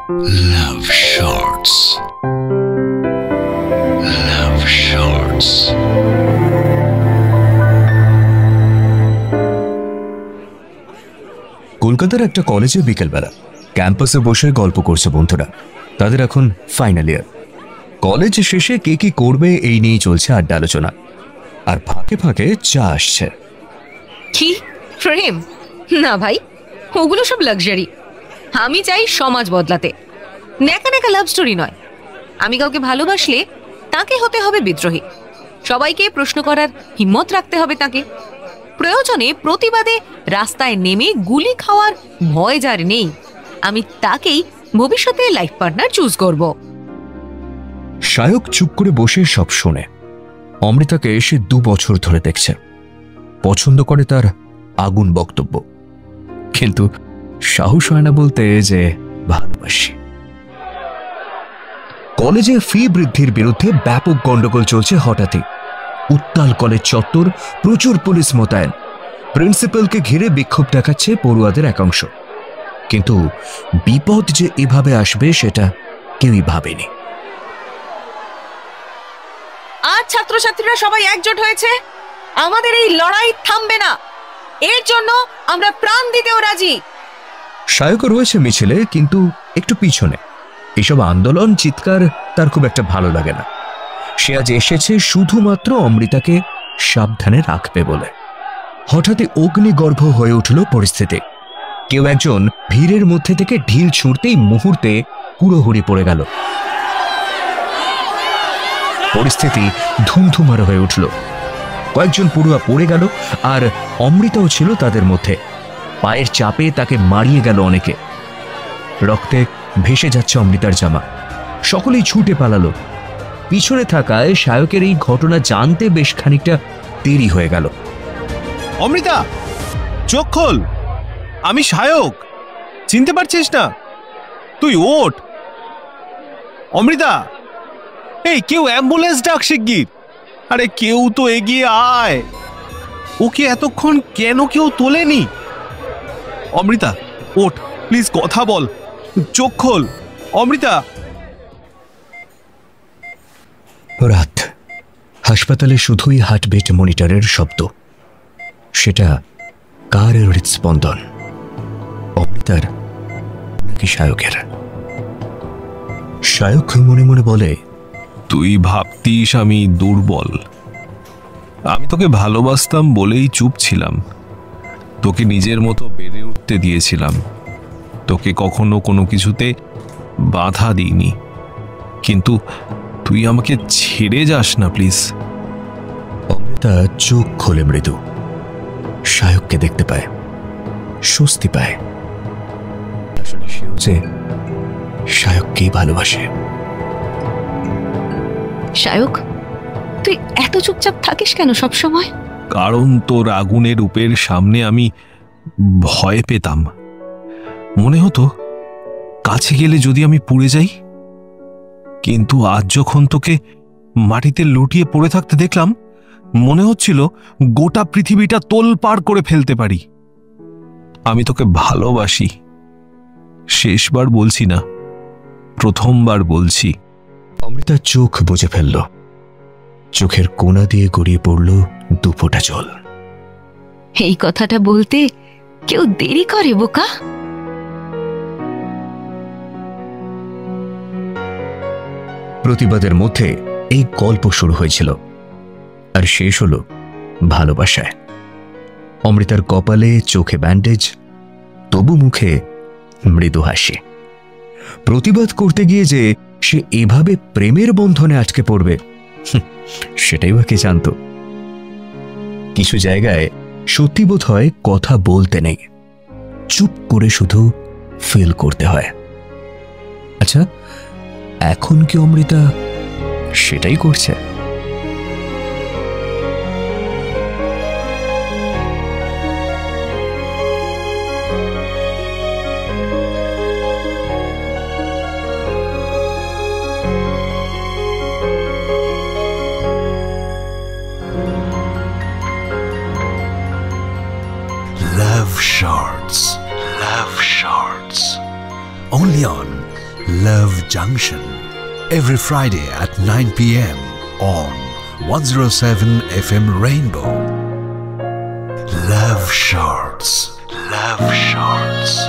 Love Shorts. Love Shorts. কলকাতার একটা কলেজে বিকেলবেলা ক্যাম্পাসে বসে গল্প করছে বন্ধুরা। তাদের এখন ফাইনাল ইয়ার। কলেজ শেষে কে কি করবে এই নিয়েই চলছে আড্ডা আলোচনা। আর ফাঁকে ফাঁকে চা আসছে। কি প্রেম? না ভাই, ওগুলো সব লাক্সারি। আমি চাই সমাজ বদলাতে, নেকা নেকা লাভ স্টোরি নয়। আমি কাউকে ভালোবাসলে তাকে হতে হবে বিদ্রোহী, সবাইকে প্রশ্ন করার হিম্মত রাখতে হবে তাকে। প্রয়োজনে প্রতিবাদে রাস্তায় নেমে গুলি খাওয়ার ভয় যার নেই, আমি তাকেই ভবিষ্যতে লাইফ পার্টনার চুজ করব। শায়ক চুপ করে বসে সব শোনে। অমৃতাকে এসে 2 বছর ধরে দেখছে, পছন্দ করে তার আগুন বক্তব্য, কিন্তু সাহস হয় না বলতে যে ভালোবাসি। কলেজে ফি বৃদ্ধির বিরুদ্ধে ব্যাপক গন্ডগোল চলছে। হঠাৎই উত্তাল কলেজ চত্বর, প্রচুর পুলিশ মোতায়েন। প্রিন্সিপালকে ঘিরে বিক্ষোভ দেখাচ্ছে পড়ুয়াদের একাংশ, কিন্তু বিপদ যে এভাবে আসবে সেটা কেউই ভাবেনি। আর ছাত্রছাত্রীরা সবাই একজোট হয়েছে। আমাদের এই লড়াই থামবে না, এর জন্য আমরা প্রাণ দিতেও রাজি। শায়ক রয়েছে মিছিলে, কিন্তু একটু পিছনে। এসব আন্দোলন চিৎকার তার খুব একটা ভালো লাগে না। সে আজ এসেছে শুধুমাত্র অমৃতাকে সাবধানে রাখবে বলে। হঠাৎই অগ্নিগর্ভ হয়ে উঠল পরিস্থিতি। কেউ একজন ভিড়ের মধ্যে থেকে ঢিল ছুঁড়তেই মুহূর্তে হুড়োহুড়ি পড়ে গেল। পরিস্থিতি ধুমধুমার হয়ে উঠল। কয়েকজন পড়ুয়া পড়ে গেল, আর অমৃতাও ছিল তাদের মধ্যে। পায়ের চাপে তাকে মারিয়ে গেল অনেকে। রক্তে ভেসে যাচ্ছে অমৃতার জামা। সকলেই ছুটে পালালো। পিছনে থাকায় শায়কের এই ঘটনা জানতে বেশ খানিকটা দেরি হয়ে গেল। অমৃতা, চোখ খোল, আমি শায়ক, চিনতে পারছিস না? তুই ওঠ। অমৃতা, এই কেউ অ্যাম্বুলেন্স ডাক শিগগির। আরে কেউ তো এগিয়ে আয়। ওকে এতক্ষণ কেন কেউ তোলেনি? অমৃতা ওঠ, প্লিজ কথা বল, চোখ খোল অমৃতা। রাত। হাসপাতালে শুধুই হার্টবিট মনিটরের শব্দ। সেটা কার হৃদস্পন্দন? অমৃতার নাকি শায়কের? শায়ক মনে মনে বলে, তুই ভাবতিস আমি দুর্বল? আমি তোকে ভালোবাসতাম বলেই চুপ ছিলাম। তোকে নিজের মতো বেড়ে উঠতে দিয়েছিলাম। তোকে কখনো কোনো কিছুতে বাধা দিইনি, কিন্তু তুই আমাকে ছেড়ে যাস না প্লিজ। অমৃতা চোখ খোলে মৃদু। শায়ককে দেখতে পায়, স্বস্তি পায়। আসলে সেও যে শায়ককেই ভালোবাসে। শায়ক, তুই এত চুপচাপ থাকিস কেন সব সময়? কারণ তোর আগুনের রূপের সামনে আমি ভয় পেতাম। মনে হতো কাছে গেলে যদি আমি পুড়ে যাই। কিন্তু আজ যখন তোকে মাটিতে লুটিয়ে পড়ে থাকতে দেখলাম, মনে হচ্ছিল গোটা পৃথিবীটা তোলপাড় করে ফেলতে পারি। আমি তোকে ভালোবাসি। শেষবার বলছি না, প্রথমবার বলছি। অমৃতা চোখ বুজে ফেলল। চোখের কোণা দিয়ে গড়িয়ে পড়ল 2 ফোঁটা জল। এই কথাটা বলতে কেউ দেরি করে বোকা? প্রতিবাদের মধ্যে এই গল্প শুরু হয়েছিল, আর শেষ হলো ভালোবাসায়। অমৃতার কপালে চোখে ব্যান্ডেজ, তবু মুখে মৃদু হাসি। প্রতিবাদ করতে গিয়ে যে সে এভাবে প্রেমের বন্ধনে আটকে পড়বে, সেটাই বা কে জানত। কিছু জায়গায় সত্যি বোধ হয় কথা বলতে নেই, চুপ করে শুধু ফিল করতে হয়। আচ্ছা, এখন কি অমৃতা সেটাই করছে? Love Shorts. Love Shorts. Only on Love Junction, every Friday at 9 p.m. on 107 FM Rainbow. Love Shorts. Love Shorts.